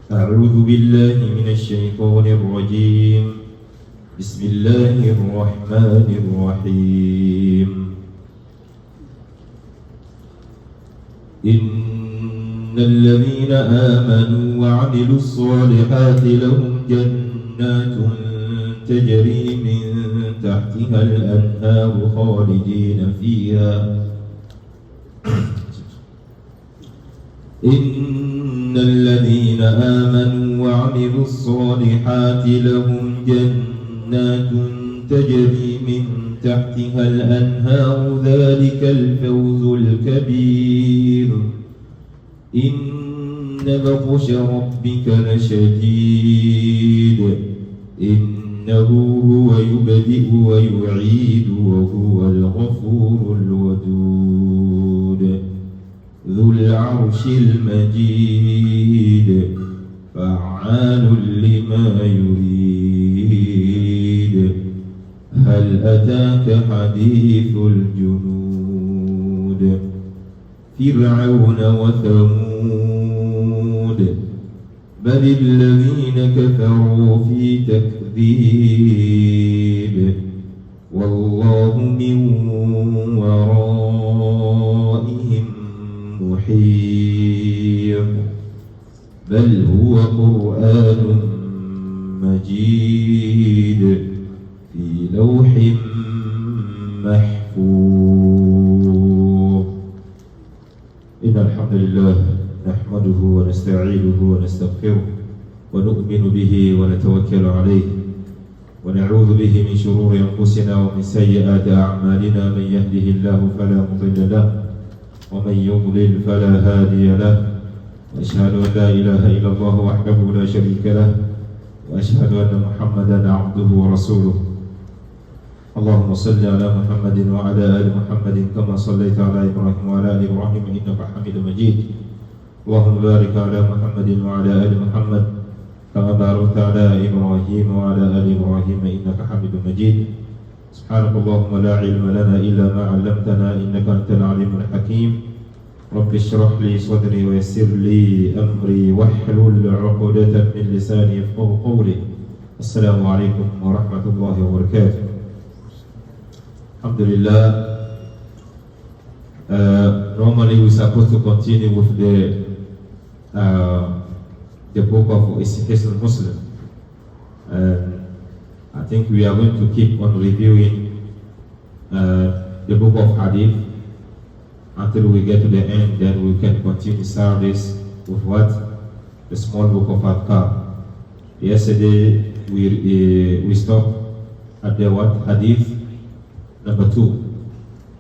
أعوذ بالله من الشيطان الرجيم. بسم الله الرحمن الرحيم. إن الذين آمنوا وعملوا الصالحات لهم جنات تجري من تحتها الأنهار خالدين فيها. إن الذين آمنوا وعملوا الصالحات لهم جنات تجري من تحتها الأنهار ذلك الفوز الكبير. إن بطش ربك لشديد إنه هو يبدئ ويعيد وهو الغفور الودود ذو العرش المجيد فعال لما يريد. هل أتاك حديث الجنود فرعون وثمود بل الذين كفروا في تكذيب والله من ورائهم محيط. بل هو قرآن مجيد في لوح محفوظ. إن الحمد لله نحمده ونستعينه ونستغفره ونؤمن به ونتوكل عليه ونعوذ به من شرور أنفسنا ومن سيئات أعمالنا. من يهده الله فلا مضل له ومن يضلل فلا هادي له. وأشهد أن لا إله إلا الله وحده لا شريك له وأشهد أن محمدا عبده ورسوله. اللهم صل على محمد وعلى آل محمد كما صليت على إبراهيم وعلى آل إبراهيم إنك حميد مجيد. اللهم بارك على محمد وعلى آل محمد كما باركت على إبراهيم وعلى آل إبراهيم إنك حميد مجيد. سبحانك اللهم لا علم لنا إلا ما علمتنا إنك أنت العليم الحكيم. رب اشرح لي صدري ويسر لي أمري واحلل عقدة من لساني يفقهوا قولي. السلام عليكم ورحمة الله وبركاته. Alhamdulillah. Normally we're supposed to continue with the book of Hisnul Muslim. I think we are going to keep on reviewing the book of Hadith until we get to the end. Then we can continue start this with what? The small book of Adhkar. Yesterday we stopped at the what? Hadith number 2.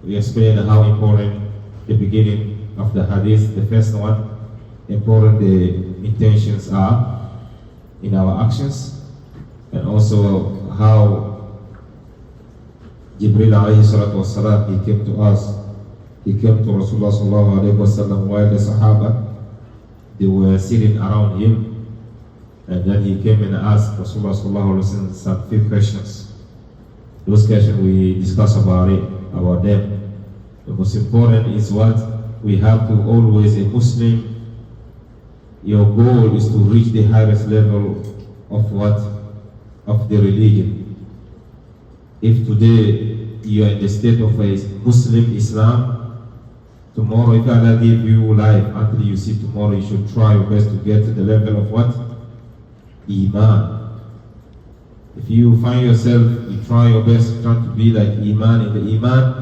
We explained how important the beginning of the Hadith, the first one, important the intentions are in our actions, and also how Jibril alayhi salatu wassalam, he came to us. He came to Rasulullah sallallahu alayhi wasallam while the Sahaba, they were sitting around him, and then he came and asked Rasulullah sallallahu alayhi wasallam some few questions. Those questions we discuss about them. The most important is what we have to always, a Muslim, your goal is to reach the highest level of what? Of the religion. If today you are in the state of a Muslim Islam, tomorrow if Allah give you life until you see tomorrow, you should try your best to get to the level of what? Iman. If you find yourself, you try your best trying to be like Iman in the Iman,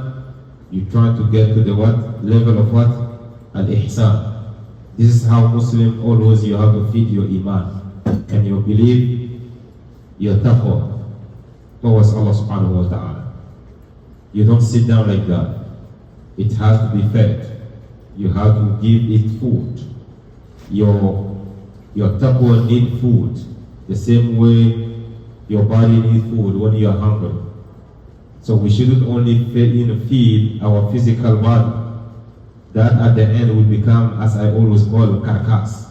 you try to get to the what? Level of what? Al-Ihsan. This is how Muslim always you have to feed your Iman and your belief, your taqwa towards Allah subhanahu wa ta'ala. You don't sit down like that. It has to be fed. You have to give it food. Your taqwa need food. The same way your body needs food when you are hungry. So we shouldn't only feed our physical body. That at the end will become, as I always call, carcass.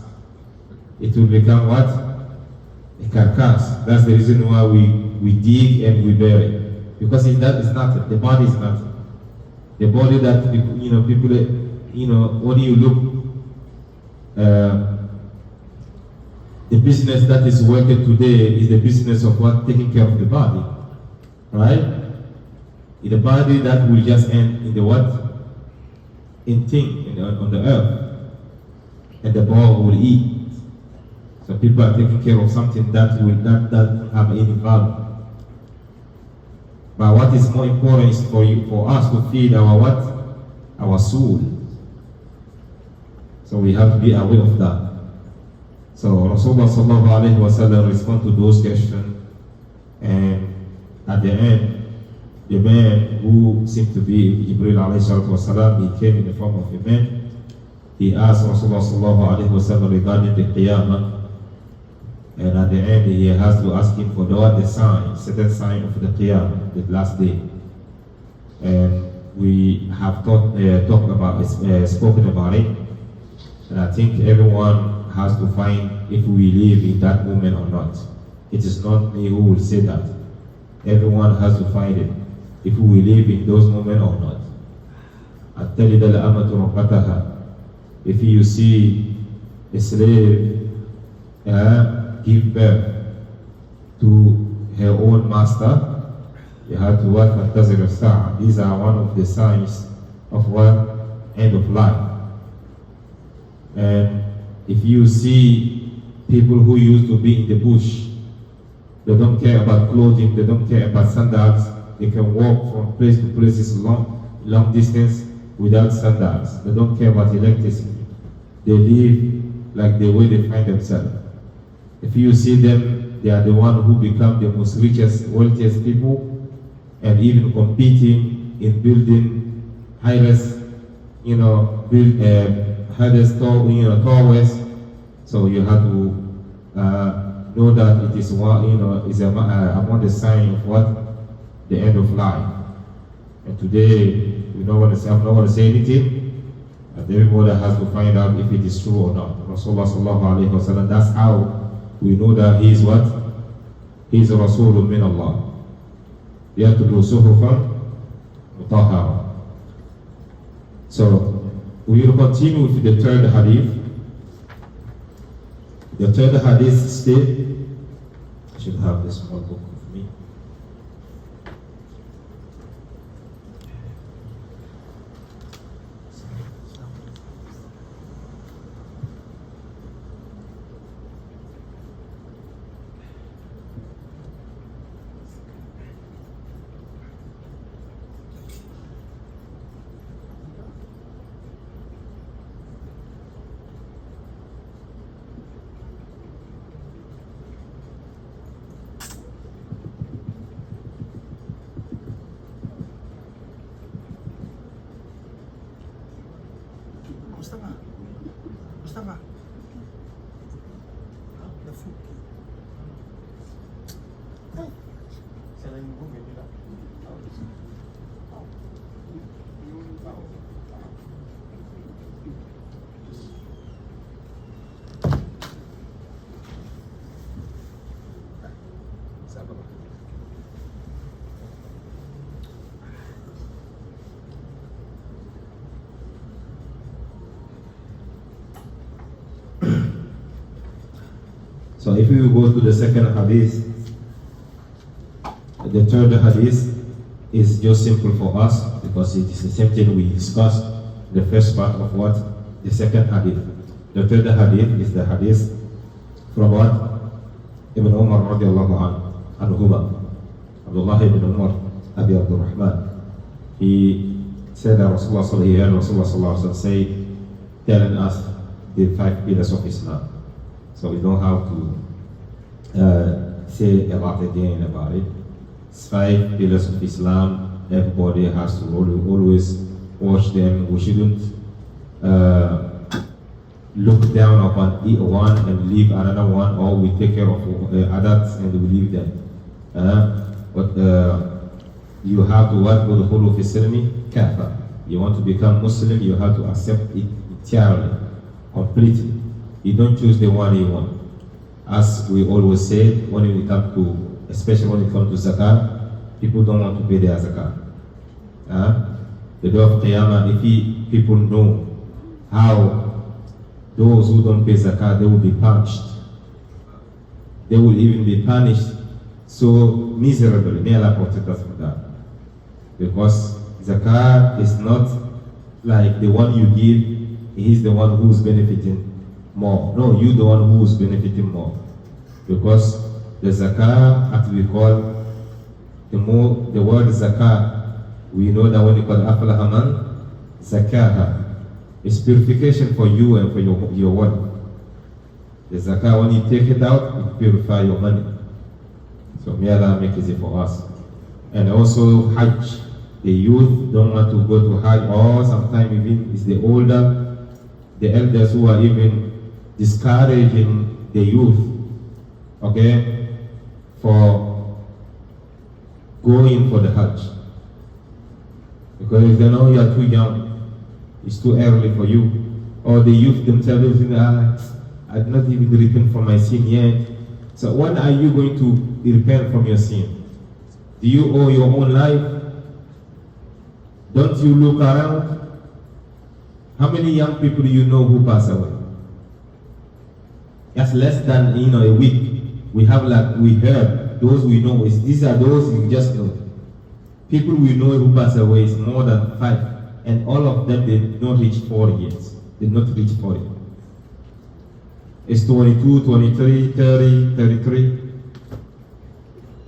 It will become what? A carcass. That's the reason why we dig and we bury. Because if that is nothing, the body is nothing. The body that, people, when you look, The business that is working today is the business of what? Taking care of the body. Right? In the body that will just end in the what? In thing, on the earth. And the ball will eat. So people are taking care of something that will not have any value. But what is more important is for us to feed our what? Our soul. So we have to be aware of that. So Rasulullah sallallahu alayhi wa sallam respond to those questions, and at the end, the man who seemed to be Jibril alayhi salatu wa sallam, he came in the form of a man. He asked Rasulullah sallallahu alayhi wa sallam regarding the Qiyamah, and at the end he has to ask him for the sign, certain sign of the Qiyamah, the last day. And we have spoken about it, and I think everyone has to find if we live in that moment or not. It is not me who will say that. Everyone has to find it, if we live in those moments or not. If you see a slave give birth to her own master, you have to work for These are one of the signs of what? End of life. And if you see people who used to be in the bush, they don't care about clothing, they don't care about sandals, they can walk from place to places long distance without sandals. They don't care about electricity. They live like the way they find themselves. If you see them, they are the one who become the most richest, wealthiest people, and even competing in building highest, highest towers. So you have to know that it is is among the sign of what? The end of life. And today I'm not going to say anything. And everybody has to find out if it is true or not. Rasulullah sallallahu alayhi wa sallam, that's how we know that he is what? He is a Rasulun min Allah. يَتْلُو صُحُفًا مُطَهَّرًا. So we will continue with the third hadith. The third hadith states, I should have this small book with me. Mustafa. The food. So if we go to the second hadith, the third hadith is just simple for us because it is the same thing we discussed the first part of what? The second hadith. The third hadith is the hadith from what? Ibn Umar radiallahu anhuma. Abdullah ibn Umar, Abi Abdul Rahman. He said that Rasulullah sallallahu say, telling us the 5 pillars of Islam. So we don't have to say a lot again about it. It's 5 pillars of Islam. Everybody has to always watch them. We shouldn't look down upon one and leave another one, or we take care of others and we leave them. But you have to work with the whole of Islam. You want to become Muslim, you have to accept it entirely, completely. You don't choose the one you want. As we always say, when we come to, especially when it comes to zakat, people don't want to pay their zakat. The day of Qiyamah, if people know how those who don't pay zakat, they will be punished. they will even be punished so miserably. May Allah protect us from that. Because zakat is not like the one you give, he's the one who's benefiting more. No, you the one who's benefiting more. Because the zakah, as we call, the word zakah, we know that when you call aflaha man zakaha, it's purification for you and for your wealth. The zakah, when you take it out, it purifies your money. So may Allah make it easy for us. And also Hajj. The youth don't want to go to Hajj, or sometimes even it's the older, the elders who are even discouraging the youth, okay, for going for the Hajj. Because if they know you are too young, it's too early for you. Or the youth themselves think, I've not even repent from my sin yet. So when are you going to repent from your sin? Do you owe your own life? Don't you look around? How many young people do you know who pass away? That's less than a week. We heard those we know. These are those you just know. People we know who pass away is more than 5, and all of them did not reach 40 yet. Did not reach 40. It's 22, 23, 30, 33.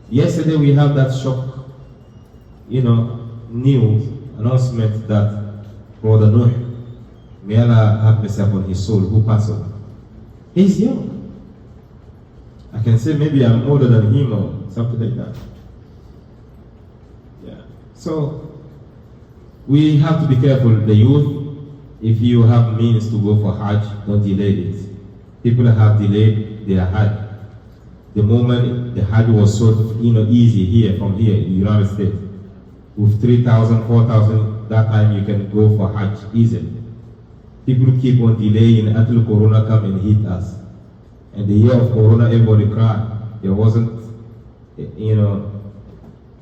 Yesterday we have that shock, news announcement that Brother Nuh, may Allah have mercy upon his soul, who passed away. He's young. I can say maybe I'm older than him or something like that. Yeah. So we have to be careful, the youth. If you have means to go for Hajj, don't delay it. People have delayed their Hajj. The moment the Hajj was so easy here, from here in the United States, with 3,000, 4,000, that time you can go for Hajj easily. People keep on delaying until Corona come and hit us. And the year of Corona, everybody cried. There wasn't,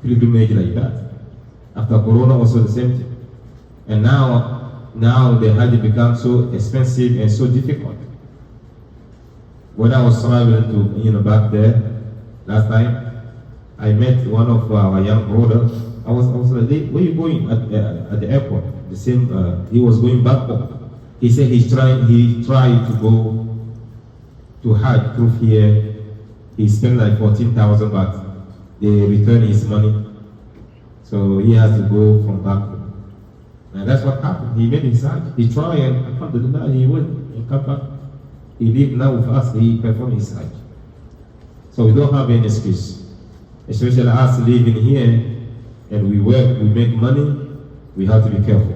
pilgrimage like that. After Corona, also the same thing. And now the Hajj becomes so expensive and so difficult. When I was traveling to, back there, last time, I met one of our young brothers. I was like, hey, where are you going at the airport? The same, he was going back home. He said he tried to go to Hajj through here. He spent like 14,000 baht. They return his money. So he has to go from back home. And that's what happened. He made his Hajj. He tried and alhamdulillah, he went and come back. He lived now with us, he performed his Hajj. So we don't have any excuse. Especially us living here, and we work, we make money, we have to be careful.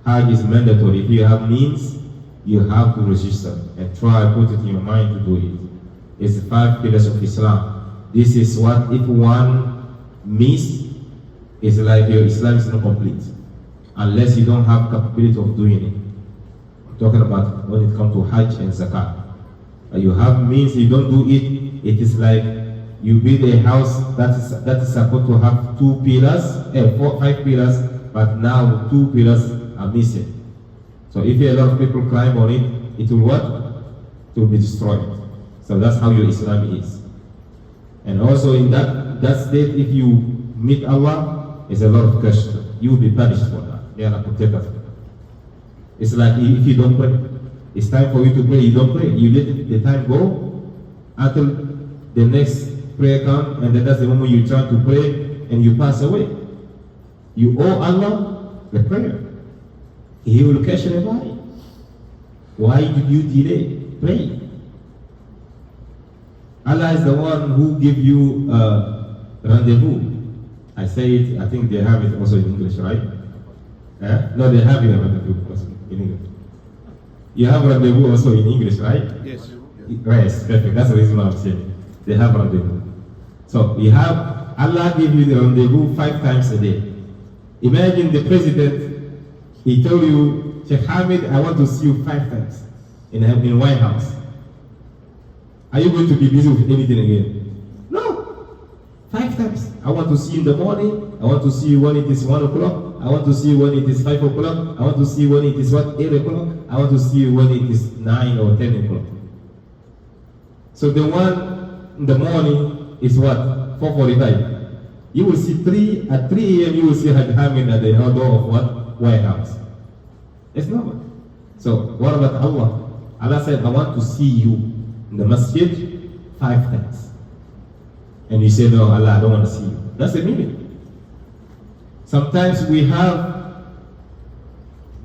Hajj is mandatory. If you have means, you have to register and try to put it in your mind to do it. It's the 5 pillars of Islam. This is what, if one miss, it's like your Islam is not complete. Unless you don't have capability of doing it. I'm talking about when it comes to Hajj and Zakat. You have means, you don't do it, it is like you build a house that is supposed to have 2 pillars, 5 pillars, but now 2 pillars are missing. So if a lot of people climb on it, it will what? It will be destroyed. So that's how your Islam is. And also in that state, if you meet Allah, it's a lot of question. You will be punished for that. May Allah protect us. It's like if you don't pray, it's time for you to pray, you don't pray. You let the time go until the next prayer comes, and then that's the moment you try to pray and you pass away. You owe Allah the prayer. He will question about it. Why did you delay? Pray. Allah is the one who give you rendezvous. I say it, I think they have it also in English, right? No, they have it in rendezvous also in English. You have rendezvous also in English, right? Yes. Yes, perfect. That's the reason why I'm saying. They have rendezvous. So you have, Allah give you the rendezvous 5 times a day. Imagine the president, he told you, Sheikh Hamid, I want to see you 5 times in White House. Are you going to be busy with anything again? No. 5 times. I want to see you in the morning. I want to see you when it is 1 o'clock. I want to see you when it is 5 o'clock. I want to see you when it is 8 o'clock. I want to see you when it is 9 or 10 o'clock. So the one in the morning is what? 4:45. You will see at 3 a.m. you will see Hajj Hamid at the door of what? White House. It's normal. So what about Allah? Allah said, I want to see you in the Masjid 5 times. And you say, no, Allah, I don't want to see you. That's the meaning. Sometimes we have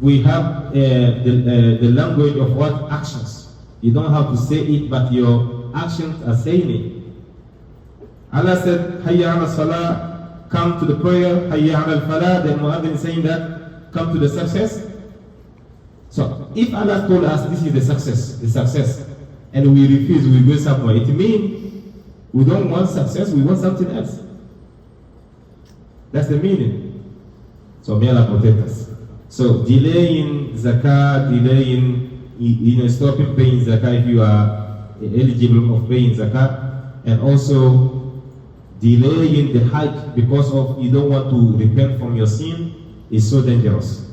the language of what? Actions. You don't have to say it, but your actions are saying it. Allah said, Hayya ala salah, come to the prayer. Hayya ala al-falah, then Mu'adhin is saying that, come to the success. So, if Allah told us this is the success, and we refuse, we go somewhere, it means we don't want success, we want something else. That's the meaning. So, may Allah protect us. So, delaying zakah, delaying, stopping paying zakah if you are eligible of paying zakah, and also delaying the Hajj because of you don't want to repent from your sin is so dangerous.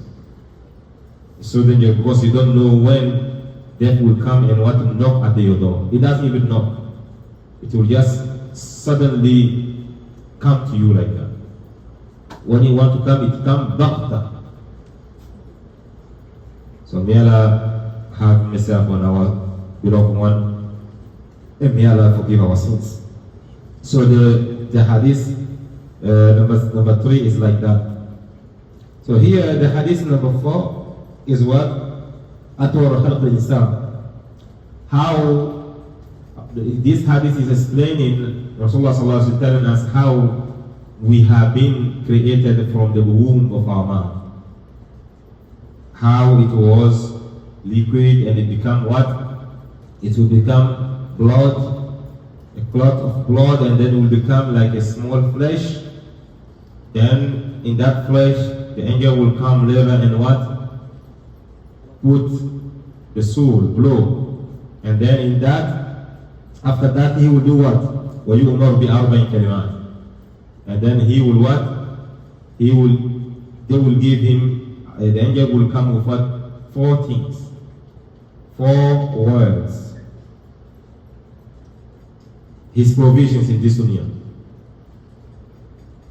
It's so dangerous because you don't know when death will come and what to knock at your door. It doesn't even knock. It will just suddenly come to you like that. When you want to come, it comes back. So may Allah have mercy upon our beloved one, and may Allah forgive our sins. So the hadith number 3 is like that. So here the hadith number 4 is what? Atwar khalq al-insan. How this hadith is explaining, Rasulullah sallallahu alaihi wasallam telling us how we have been created from the womb of our mom. How it was liquid and it become what? It will become blood. A clot of blood, and then will become like a small flesh. Then in that flesh the angel will come later and what? Put the soul, blow. And then in that, after that he will do what? وَيُؤْمَرُ بِأَرْبَعٍ كَلِمَاتٍ. And then he will what? They will give him, the angel will come with what? 4 things. 4 words. His provisions in this dunya.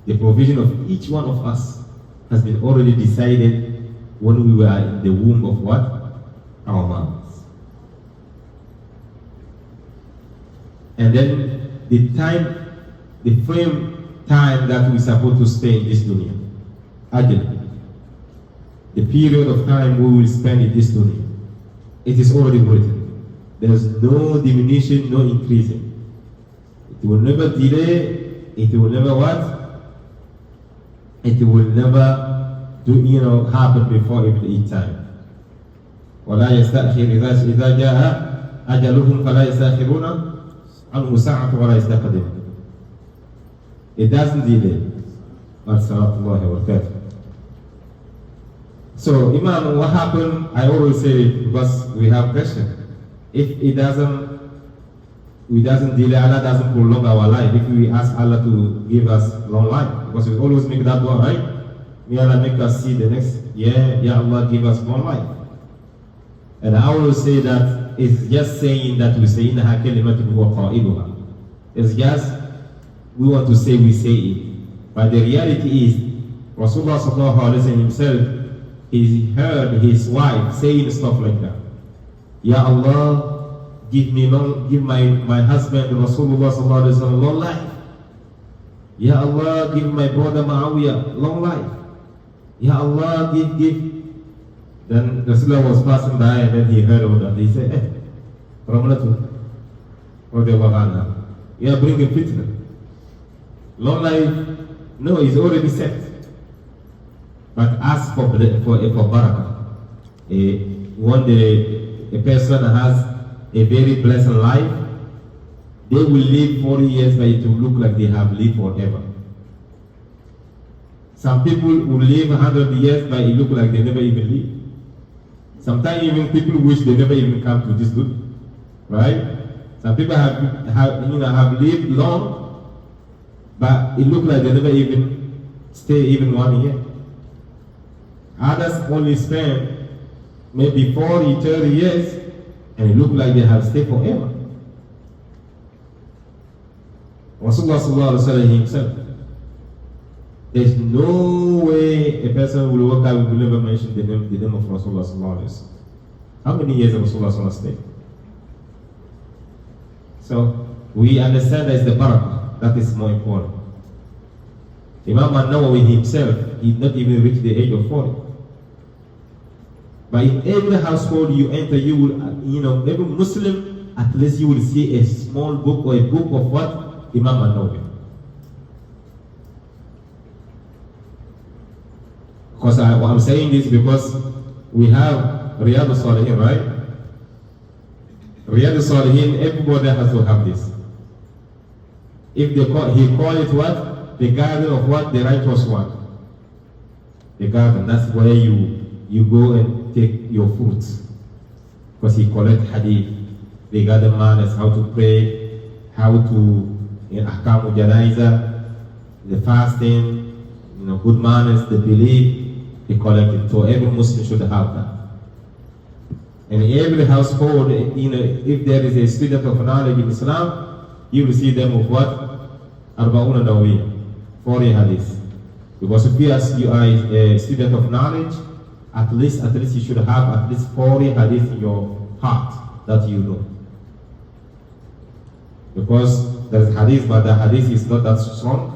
The provision of each one of us has been already decided when we were in the womb of what? Our moms. And then the frame time that we're supposed to stay in this dunya. Ajal. The period of time we will spend in this dunya. It is already written. There is no diminution, no increasing. It will never delay, it will never what? It will never happen before each time. وَلَا يَسْتَأْخِرُ إِذَا جَاءَ أَجَلُهُمْ فَلَا يَسْتَأْخِرُونَ عَنْهُ سَاعَةٌ وَلَا يَسْتَقْدِمُ. It doesn't delay. So Imam, what happened? I always say it because we have questions. If it doesn't delay, Allah doesn't prolong our life. If we ask Allah to give us long life, because we always make that dua, right? May Allah make us see the next year. Ya Allah, give us long life. And I always say that it's just saying that we say innaha kalimatun huwa qailuha. It's just we want to say we say it, but the reality is Rasulullah sallallahu alaihi wasallam himself, he heard his wife saying stuff like that. Ya Allah, give my husband Rasulullah sallallahu alaihi wasallam long life. Ya Allah, give my brother Muawiyah long life. Ya Allah, give. Then Rasulullah was passing by and then he heard all that. He said, Ramlatu, radiallahu anha, you are bringing fitna. Long life, no, it's already set. But ask for barakah. One day, a person has a very blessed life, they will live 40 years, but it will look like they have lived forever. Some people will live 100 years, but it look like they never even live. Sometimes even people wish they never even come to this good, right? Some people have lived long, but it look like they never even stay even 1 year. Others only spend maybe 40, 30 years, and it look like they have stayed forever. Rasulullah sallallahu alaihi wasallam himself. There's no way a person will walk out and will never mention the name of Rasulullah sallallahu alaihi wasallam. How many years have Rasulullah sallallahu alaihi wasallam? So we understand that it's the barakah that is more important. Imam Nawawee himself, he did not even reach the age of 40. But in every household you enter, you will, every Muslim, at least you will see a small book or a book of what? Imam Nawawee. Because I'm saying this because we have Riyadh al-Salihin, right? Riyadh al-Salihin, everybody has to have this. If he call it what? The garden of what? The righteous one. The garden, that's where you go and take your fruits. Because he collects hadith, the garden manners, how to pray, how to ahkamu janaiza, the fasting, good manners, the belief, he collected. So every Muslim should have that. And in every household, if there is a student of knowledge in Islam, you will see them with what? Arba'una Nawawee, 40 hadith. Because if you are a student of knowledge, at least you should have at least 40 hadith in your heart that you know. Because there is hadith, but the hadith is not that strong.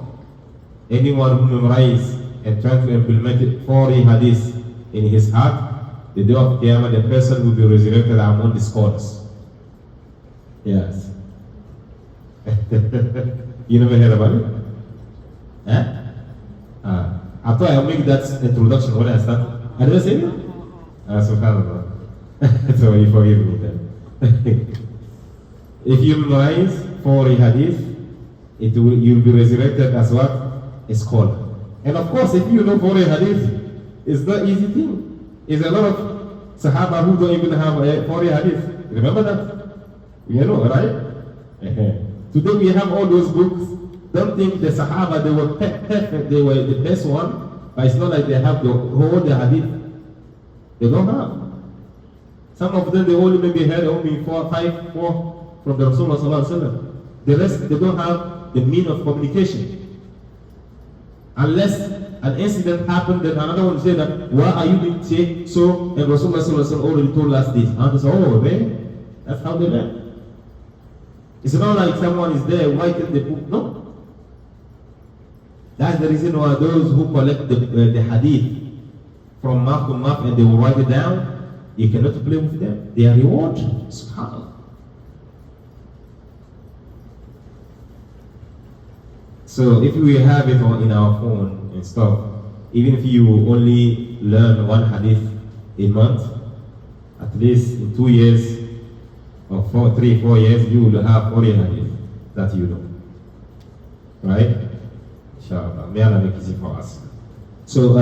Anyone who memorizes and tries to implement 40 hadith in his heart, the day of Qiyamah, the person will be resurrected among the scholars. Yes. You never heard about it? I thought I'll make that introduction when I start. I didn't say it? SubhanAllah. So you forgive me then. If you memorize 40 hadith, you'll be resurrected as what? A scholar. And of course, if you know 40 hadith, it's not an easy thing. There's a lot of Sahaba who don't even have 40 hadith. Remember that? You know, right? Today we have all those books. Don't think the Sahaba, they were perfect, they were the best one, but it's not like they have the whole hadith. They don't have. Some of them, they only maybe had only 4 from the Rasulullah sallallahu alaihi wasallam. The rest, they don't have the means of communication. Unless an incident happened, then another one say that, why are you doing say so? And Rasulullah sallallahu alaihi wasallam already told us this. And they say, oh, man, that's how they learn. It's not like someone is there writing the book. No. That's the reason why those who collect the hadith from mouth to mouth and they will write it down, you cannot play with them. They are rewarded. SubhanAllah. So if we have it in our phone and stuff, even if you only learn one hadith a month, at least in 2 years or 3, 4 years, you will have 40 hadith that you know. Right? Inshallah. May Allah make it easy for us. So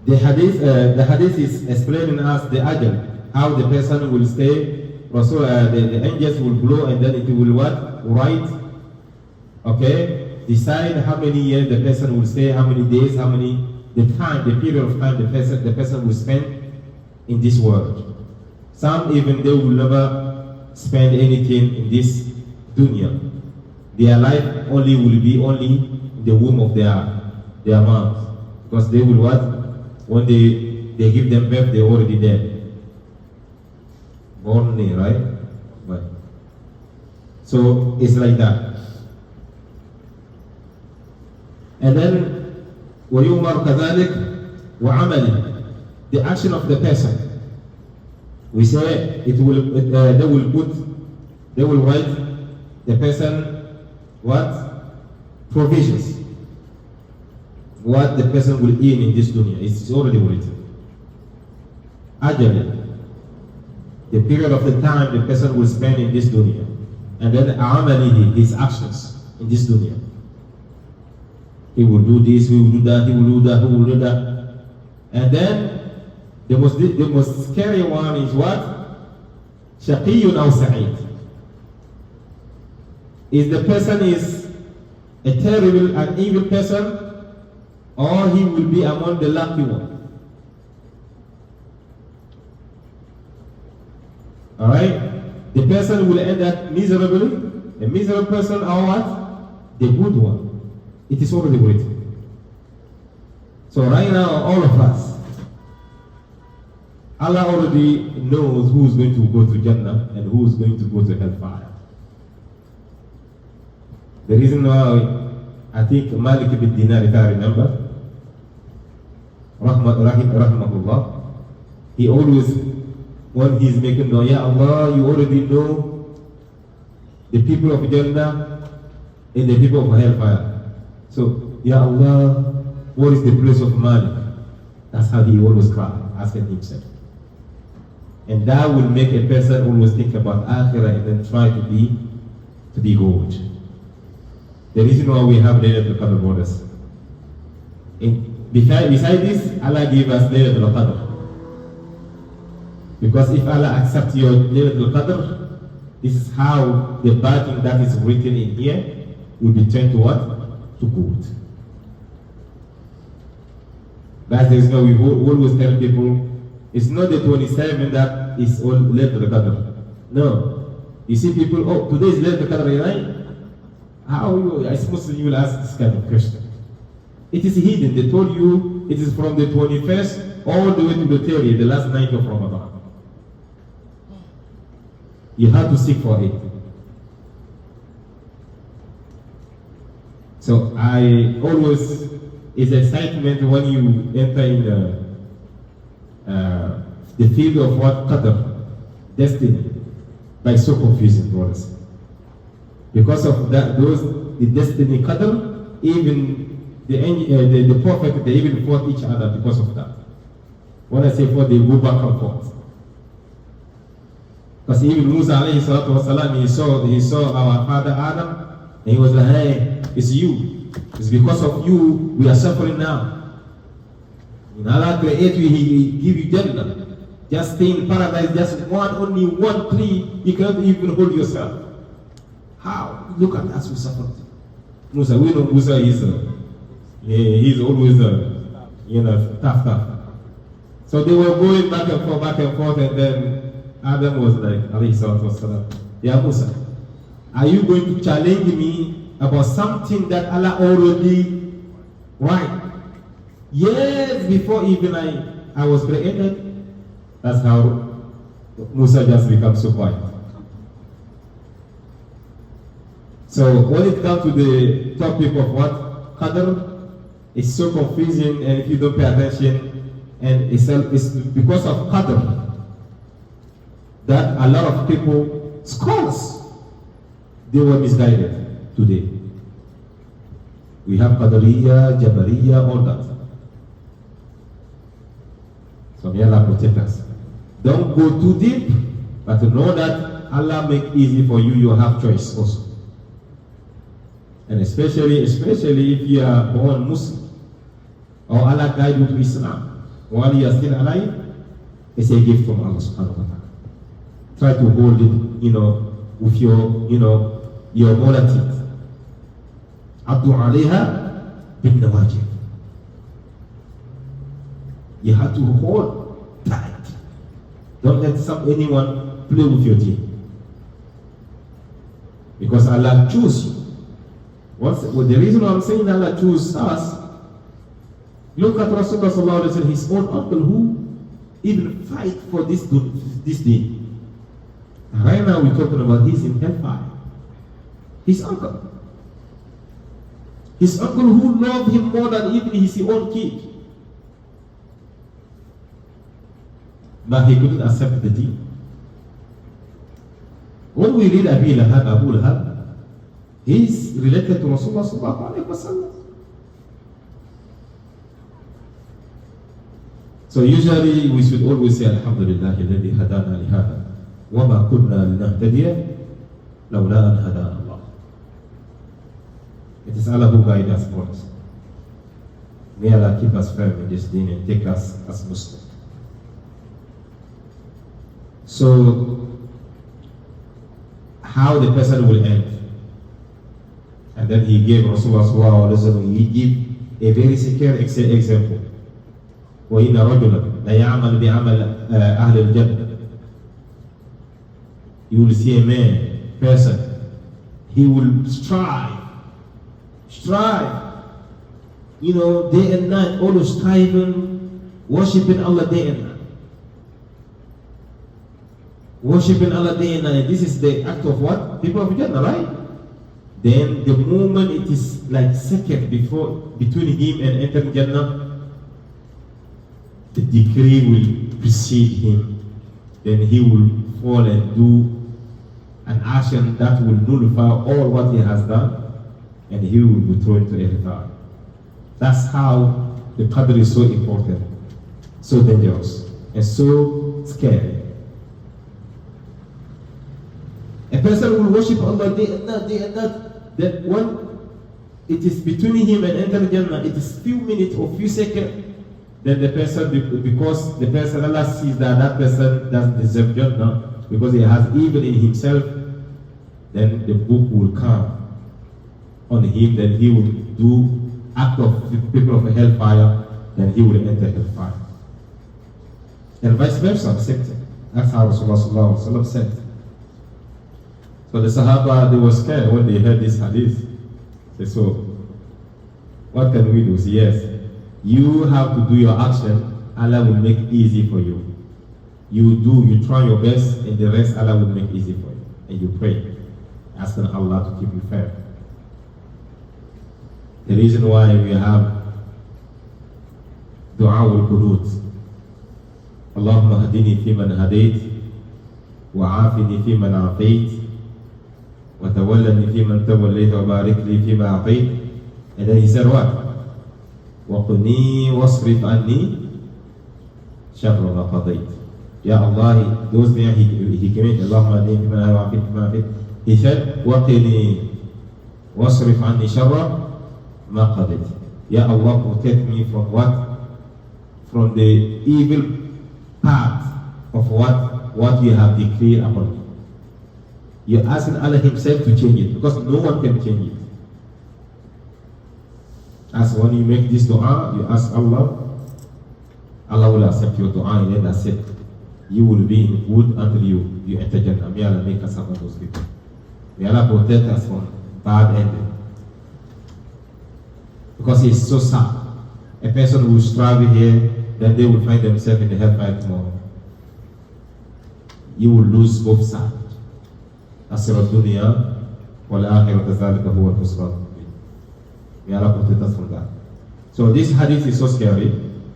the hadith is explaining us the ajal, how the person will stay. Also, the angels will blow and then it will what? Write. Okay? Decide how many years the person will stay, how many days, the period of time the person will spend in this world. Some even they will never spend anything in this dunya. Their life only will be in the womb of their moms. Because they will what? When they give them birth, they're already dead. Born, right? Right. So it's like that. And then وَيُؤْمَرْ كَذَلِكَ وَعَمَلٍ, the action of the person. We say they will write the person what? Provisions. What the person will earn in this dunya. It's already written. Ajal, the period of the time the person will spend in this dunya. And then amalihi, his actions in this dunya. He will do this, he will do that, he will do that, he will do that. And then the most scary one is what? Shaqiyun aw sa'id. Is the person is a terrible and evil person, or he will be among the lucky one. Alright? The person will end up miserably, a miserable person or what? The good one. It is already written. So right now, all of us, Allah already knows who is going to go to Jannah and who is going to go to hellfire. The reason why I think Malik ibn Dinar, if I remember, rahimahullah, he always, when he's making dua, Ya Allah, you already know the people of Jannah and the people of hellfire. So, Ya Allah, what is the place of Malik? That's how he always cry, asking himself. And that will make a person always think about Akhirah and then try to be good. The reason why we have Laylatul Qadr, brothers. Beside this, Allah gave us Laylatul Qadr. Because if Allah accepts your Laylatul Qadr, this is how the bad thing that is written in here will be turned to what? To good. That's the reason why we always tell people, it's not the 27 that is all Laylatul Qadr. No. You see people, oh, today is Laylatul Qadr, right? How you, as Muslim, you will ask this kind of question. It is hidden. They told you it is from the 21st all the way to the 30th, the last night of Ramadan. You have to seek for it. So I always, it's excitement when you enter in the field of what? Qadr, destiny, by so confusing, brothers. Because of that, the destiny Qadr, even the prophet, they even fought each other because of that. When I say fought, they go back and forth. Because even Musa alayhi salatu wasalam, he saw our father Adam, and he was like, hey, it's you. It's because of you we are suffering now. When Allah create you, He give you Jannah. Just stay in paradise, just only one tree, you cannot even hold yourself. How? Look at us, we suffered. Musa, we know Musa is he's always tough. So they were going back and forth, and then Adam was like, alayhi salatu wasalam, Ya Musa, are you going to challenge me about something that Allah already right? Years before even I was created. That's how Musa just becomes so quiet. So when it comes to the topic of what? Qadr, it's so confusing, and if you don't pay attention, and it's because of Qadr that a lot of people, scholars, they were misguided today. We have Qadariya, Jabariya, all that. So may Allah protect us. Don't go too deep, but to know that Allah make easy for you, you have choice also. And especially if you are born Muslim, or Allah guide you to Islam, while you are still alive, it's a gift from Allah subhanahu wa ta'ala. Try to hold it, with your molar teeth. Abdu alayha bin nawajib. You have to hold tight. Don't let anyone play with your teeth. Because Allah choose you. The reason why I'm saying Allah choose us, look at Rasulullah sallallahu alaihi wasallam, his own uncle who even fight for this day. And right now we're talking about he's in hellfire. His uncle. His uncle who loved him more than even his own kid. But he couldn't accept the deed. When we read Abu Lahab, he's related to Rasulullah sallallahu alaihi wasallam. So usually we should always say Alhamdulillah alladhi hadana li hada wa ma kunna linahtadiya lawla an hadana Allah. It is Allah who guides us for us. May Allah keep us firm in this deen and take us as Muslims. So how the person will end. And then he gave Rasulullah sallallahu alaihi wasallam, he gave a very secure example. وَإِنَّ رَجُلًا لَيَعْمَلُ بِعَمَلِ أَهْلِ الْجَنَّةِ. You will see a man, person, he will strive, day and night, always striving, worshiping Allah day and night. Worshipping Allah day and night. This is the act of what? People of Jannah, right? Then the moment it is like second between him and entering Jannah, the decree will precede him. Then he will fall and do an action that will nullify all what he has done, and he will be thrown to hellfire. That's how the Qadr is so important, so dangerous, and so scary. A person will worship Allah day and night, then when it is between him and entering Jannah, it is few minutes or few seconds, then the person, because the person, Allah sees that person doesn't deserve Jannah, because he has evil in himself, then the book will come on him, then he will do act of the people of hellfire, then he will enter hellfire. And vice versa, same thing. That's how Rasulullah said. So the Sahaba, they were scared when they heard this hadith. They said, so, what can we do? So yes, you have to do your action, Allah will make easy for you. You try your best, and the rest Allah will make easy for you. And you pray, asking Allah to keep you fair. The reason why we have dua al-qunut. Allahumma hadini fi man hadayt, wa afini fi man afayt, وتولني فيمن توليت وبارك لي فيما أعطيت. And then he said what? وقني واصرف عني شر ما قضيت. Ya Allah, those things he committed. اللهم أهدني فيمن هديت وعافيني فيما عافيت. He said وقني واصرف عني شر ما قضيت. Ya Allah, protect me from what? From the evil part of what you have decreed upon me. You're asking Allah himself to change it, because no one can change it. As when you make this dua, you ask Allah, Allah will accept your dua, and then that's it. You will be in good until you enter Jannah. May Allah make us among those people. May Allah protect us from bad ending. Because it's so sad. A person who strive here, then they will find themselves in the hellfire tomorrow. You will lose both sides. أسر الدنيا والآخرة ذلك هو الخسران المبين. May Allah protect us from that. So this hadith is so scary,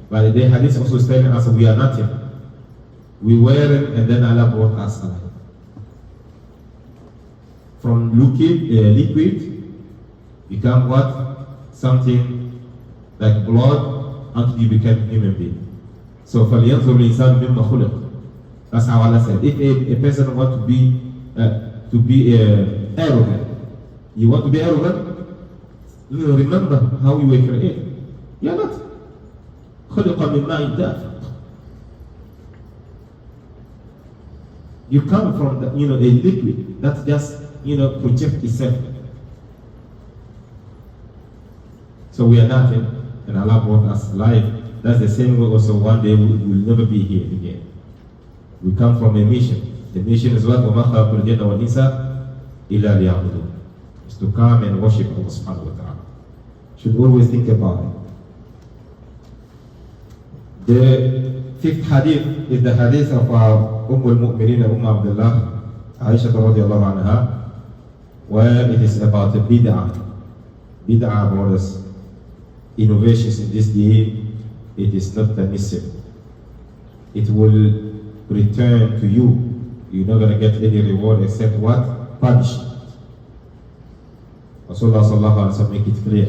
but the hadith also is telling us we are nothing. We were, and then Allah brought us alive. From liquid become what? Something like blood until you become human being. So فَلْيَنْظُرْ الْإِنسَانُ مِمَّا خُلِقَ. That's how Allah said. If a person wants to be arrogant. You want to be arrogant? Remember how you were created. You are not. خلق من ماء دافق. You come from a liquid that just project itself. So we are nothing, and Allah brought us alive. That's the same way also one day we will never be here again. We come from a mission. The mission is what? وَمَا خَلَقُ الْجِنَّ وَالْإِنسَ إِلَّا لِيَعْبُدُونَ. Is to come and worship Allah subhanahu wa ta'ala. Should always think about it. The fifth hadith is the hadith of al-Mu'mineen Abdullah, Aisha radiallahu anha, where it is about the bid'ah. Bid'ah, brothers, innovations in this day, it is not permissible. It will return to you. You're not going to get any reward except what? Punishment. Rasulullah sallallahu alaihi wasallam make it clear.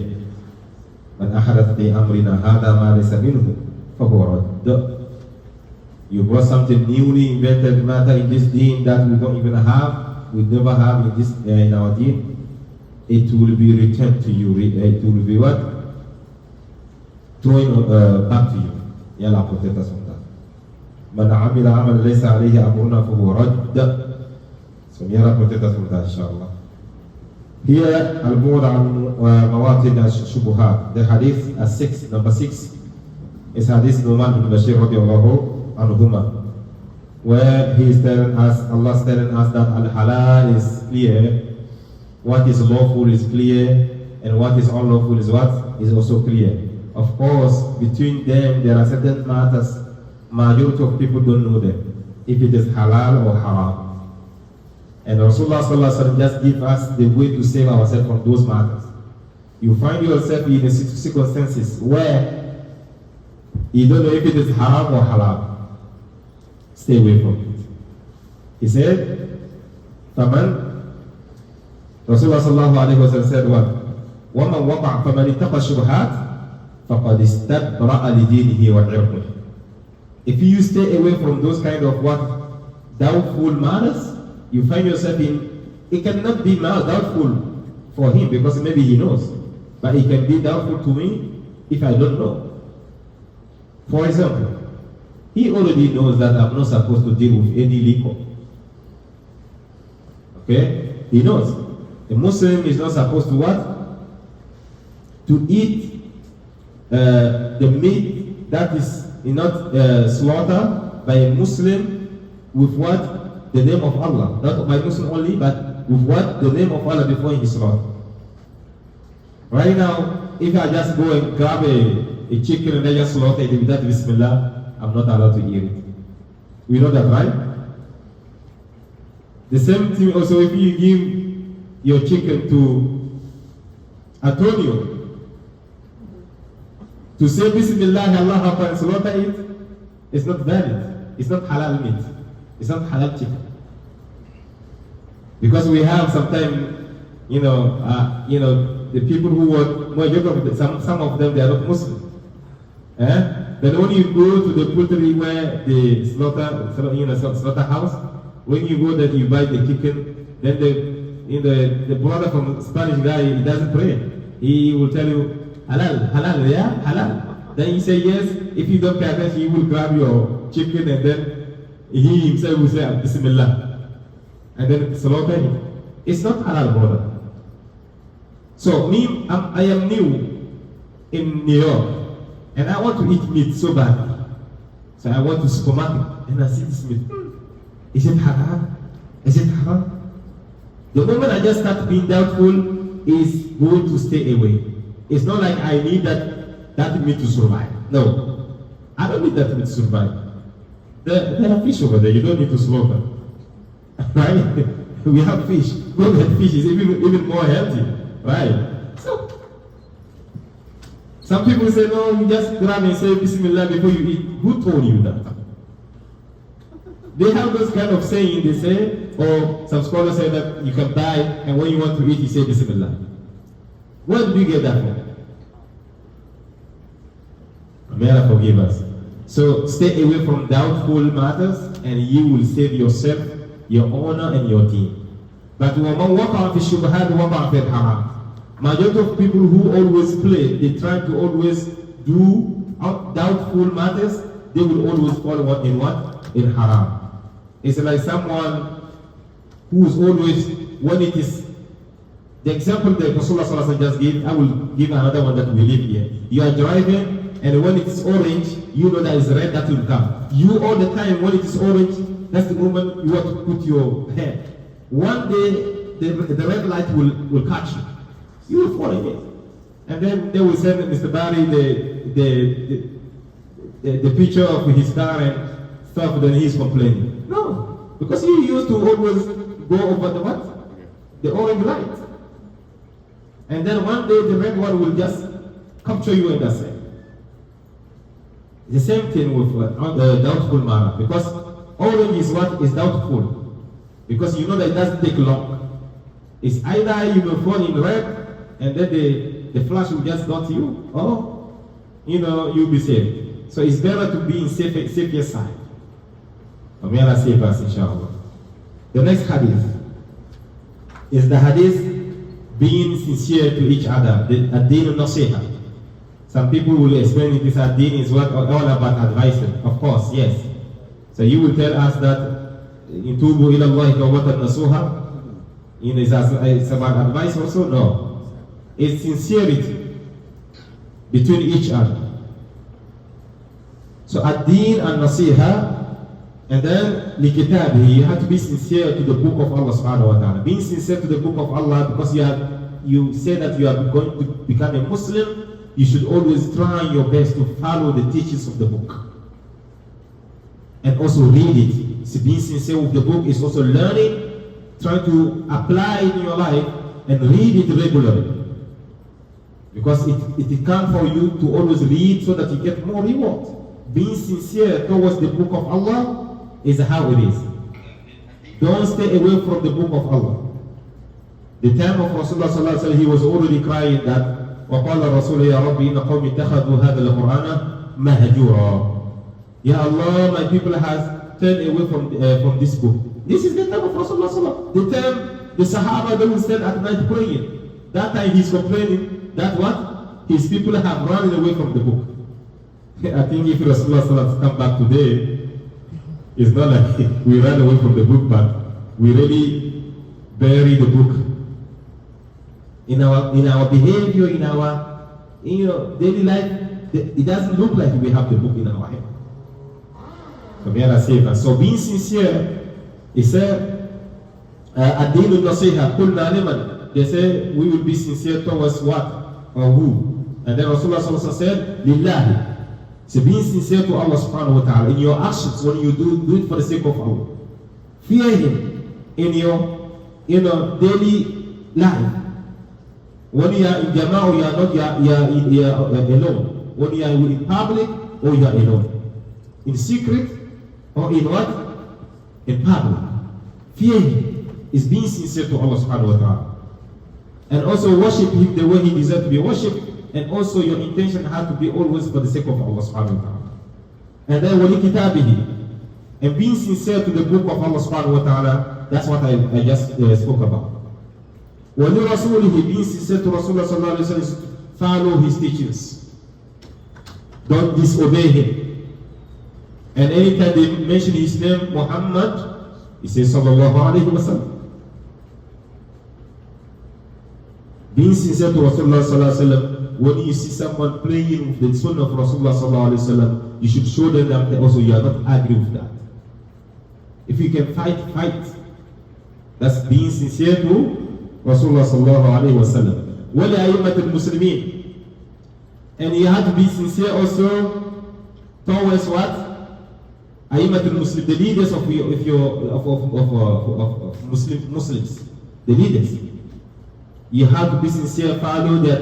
Man ahadatha fi amrina hadha ma laysa minhu fahuwa radd. You brought something newly invented matter in this deen that we don't even have, we never have in our deen. It will be returned to you. It will be what? Thrown back to you. Ya Allah, protect us from that. Man amila amal laysa alayhi amruna fahuwa radd. So may Allah protect us from that, inshallah. Here, al-Bu'd an Mawatin al-Shubuhat. The hadith number 6 is hadith Nu'man bin Bashir radiallahu anhuma, where he is telling us, Allah is telling us that al-halal is clear What is lawful is clear, and what is unlawful is what? Is also clear. Of course, between them there are certain matters, majority of people don't know them, if it is halal or haram. And Rasulullah sallallahu alaihi wasallam just give us the way to save ourselves from those matters. You find yourself in circumstances where you don't know if it is haram or halal. Stay away from it. He said, فَمَنْ Rasulullah sallallahu alaihi wasallam said what? وَمَنْ وَقَعْ فَمَنِ اتَّقَى الشُّبُهَاتِ فَقَدْ اسْتَبْرَأَ لِدِينِهِ وَعِرْضِهِ. If you stay away from those kind of what? Doubtful matters, you find yourself in, it cannot be doubtful for him because maybe he knows, but it can be doubtful to me if I don't know. For example, he already knows that I'm not supposed to deal with any liquor. Okay? He knows. A Muslim is not supposed to what? To eat the meat that is not slaughtered by a Muslim with what? The name of Allah. Not by Muslim only, but with what? The name of Allah before he slaughter. Right now, if I just go and grab a chicken and I just slaughter it without Bismillah, I'm not allowed to eat it. We know that, right? The same thing also if you give your chicken to Antonio to say Bismillah, Allah Akbar and slaughter it, it's not valid. It's not halal meat. It's not halal chicken. Because we have sometimes, the people who work, some of them, they are not Muslim. Then when you go to the poultry where the slaughterhouse, when you go there, you buy the chicken, then the brother from Spanish guy, he doesn't pray. He will tell you, halal, halal, yeah, halal. Then you say yes. If you don't pay attention, he will grab your chicken and then he himself will say, Bismillah. And then slaughter him. It's not halal, brother. So I am new in New York and I want to eat meat so badly. So I went to supermarket and I see this meat. Is it halal? Is it haram? The moment I just start being doubtful is going to stay away. It's not like I need that meat to survive. No. I don't need that meat to survive. There are fish over there. You don't need to slaughter. Right? We have fish. Go get fish is even more healthy. Right? So, some people say, no, you just grab and say Bismillah before you eat. Who told you that? They have those kind of saying, they say, or some scholars say that you can buy and when you want to eat, you say Bismillah. Where do you get that from? May Allah forgive us. So stay away from doubtful matters and you will save yourself, your honor and your deen. But وَمَنْ وَقَعَ فِي الشُّبْهَاتِ وَقَعَ فِي الْحَرَامِ. Majority of people who always play, they try to always do doubtful matters, they will always fall in what? In haram. It's like someone who is always, when it is, the example that Rasulullah just gave, I will give another one that we live here. You are driving, and when it is orange, you know that it's red, that will come. You all the time, when it is orange, that's the moment you want to put your head. One day, the red light will catch you. You will fall in it. And then they will send Mr. Barry the picture of his car and stuff, then he's complaining. No, because he used to always go over the what? The orange light. And then one day the red one will just capture you in that same. The same thing with the doubtful matter. Because orange is what is doubtful. Because you know that it doesn't take long. It's either you will fall in red and then the flash will just dot you, or you'll be safe. So it's better to be in safer side. May Allah save us, inshallah. The next hadith is the hadith being sincere to each other, the ad-din al-nasiha. Some people will explain this ad-din is what all about advising. Of course, yes. So you will tell us that in tubu ila Allahi tawbatan nasuha, it's about advice also? No. It's sincerity between each other. So ad-din al-nasiha, And then, لِكِتَابِهِ, you have to be sincere to the book of Allah subhanahu wa ta'ala. Being sincere to the book of Allah, because you say that you are going to become a Muslim, you should always try your best to follow the teachings of the book. And also read it. So being sincere with the book is also learning, trying to apply it in your life, and read it regularly. Because it comes for you to always read so that you get more reward. Being sincere towards the book of Allah is how it is. Don't stay away from the book of Allah. The time of Rasulullah sallallahu alaihi wasallam, he was already crying that وَقَالَ الرَّسُولُ يَا رَبِّ إِنَّ قَوْمِ اتَّخَذُوا هَذَا الْقُرْآنَ مَهْجُورًا. Ya Allah, my people has turned away from this book. This is the time of Rasulullah sallallahu alaihi wasallam. The time the Sahaba don't stand at night praying. That time he's complaining that what? His people have run away from the book. I think if Rasulullah sallallahu alaihi wasallam come back today, it's not like we ran away from the book, but we really bury the book. In our behavior, in our daily life, it doesn't look like we have the book in our head. So may Allah save us. So being sincere, he said, ad-dinu nasiha, qulna liman. They say we will be sincere towards what or who. And then Rasulullah sallallahu alaihi wasallam said, lillahi. So being sincere to Allah subhanahu wa ta'ala in your actions, when you do it for the sake of Allah. Fear Him in your daily life. When you are in jama'ah, you are alone. When you are in public, or you are alone. In secret, or in what? In public. Fear Him is being sincere to Allah subhanahu wa ta'ala. And also worship Him the way He deserves to be worshipped. And also your intention has to be always for the sake of Allah subhanahu wa ta'ala. And then وَلِكِتَابِهِ, and being sincere to the book of Allah subhanahu wa ta'ala, that's what I just spoke about. وَلِرَسُولِهِ, being sincere to Rasulullah sallallahu alayhi wa sallam, follow his teachings. Don't disobey him. And anytime they mention his name, Muhammad, he says sallallahu alayhi wa sallam. Being sincere to Rasulullah sallallahu alayhi wa sallam, when you see someone playing with the sunnah of Rasulullah sallallahu alayhi wa sallam, you should show them that also you are not agree with that. If you can fight. That's being sincere to Rasulullah sallallahu alayhi wa sallam. وَلِأَئِمَّةِ الْمُسْلِمِينَ, and you have to be sincere also towards what? أئمة المسلمين, the leaders of Muslims, the leaders. You have to be sincere, follow their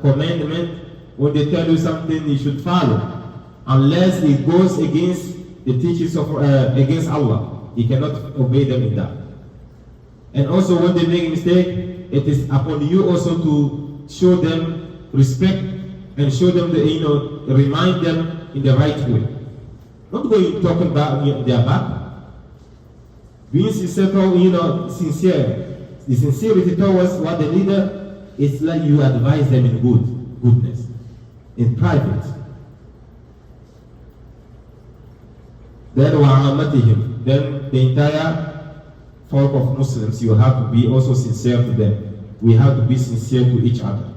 commandment. When they tell you something, you should follow, unless it goes against the teachings of against Allah. You cannot obey them in that. And also, when they make a mistake, it is upon you also to show them respect and show them remind them in the right way. Not going talking about their back. Being sincere, sincere. The sincerity towards what the leader is like you advise them in goodness, in private. Then وَعَامَتِهِمْ, then the entire folk of Muslims, you have to be also sincere to them. We have to be sincere to each other.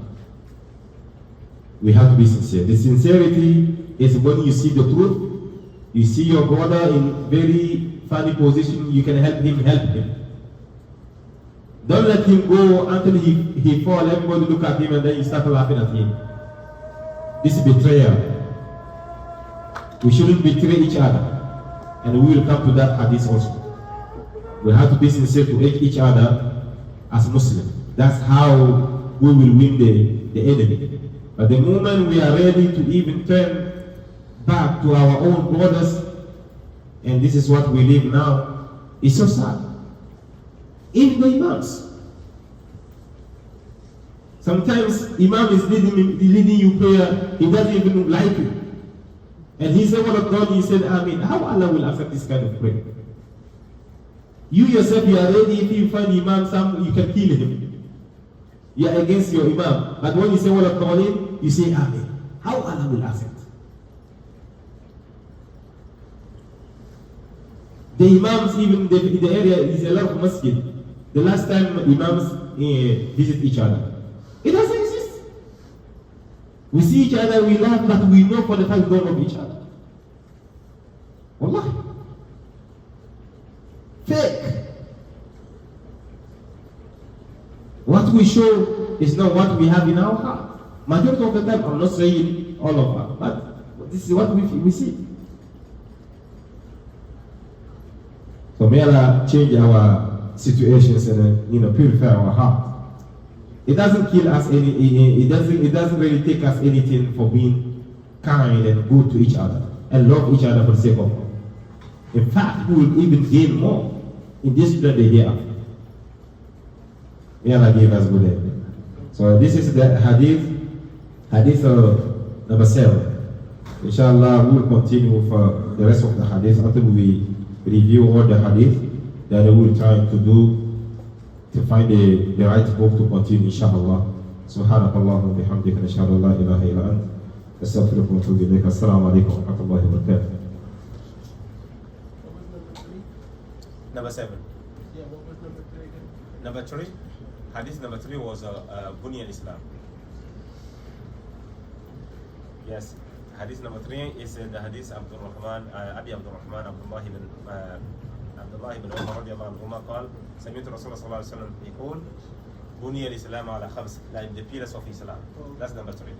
We have to be sincere. The sincerity is when you see the truth, you see your brother in very funny position, you can help him. Don't let him go until he fall. Everybody look at him and then you start laughing at him. This is betrayal. We shouldn't betray each other. And we will come to that hadith also. We have to be sincere to each other as Muslims. That's how we will win the enemy. But the moment we are ready to even turn back to our own brothers, and this is what we live now, it's so sad. Even the imams. Sometimes Imam is leading you prayer, he doesn't even like you. And he said, "What of God?" He said, "Amen." How Allah will accept this kind of prayer? You yourself, you are ready. If you find Imam, you can kill him. You are against your Imam. But when you say, "What of God," you say, "Amen." How Allah will accept? The Imams, even in the area, is a lot of Masjid. The last time Imams visit each other, it doesn't exist. We see each other, we laugh, but we know for the fact we don't know each other. Wallah. What we show is not what we have in our heart. Majority of the time, I'm not saying all of us, but this is what we see. So may Allah change our situations and purify our heart. It doesn't kill us it doesn't really take us anything for being kind and good to each other and love each other for the sake of God. In fact, we will even gain more in this dunya the hereafter. May Allah give us good end. So this is the hadith number 7. Inshallah, we will continue with the rest of the hadith until we review all the hadith that we will try to find the right book to continue, inshallah. Subhanakallahumma bihamdika nashhadu an la ilaha illa anta astaghfiruka wa atubu ilayk. Assalamu alaikum wa rahmatullahi wa barakatuh. Number 7. Yeah, what was number 3 again? Number 3, hadith number 3 was Bunya Islam. Yes, hadith number 3 is the hadith Abdul Rahman, Abi Abdul Rahman, Abdullah ibn Umar radiallahu anhuma قال سمعت رسول الله صلى الله عليه وسلم يقول بني الإسلام على 5, like the pillars of Islam. That's number 3.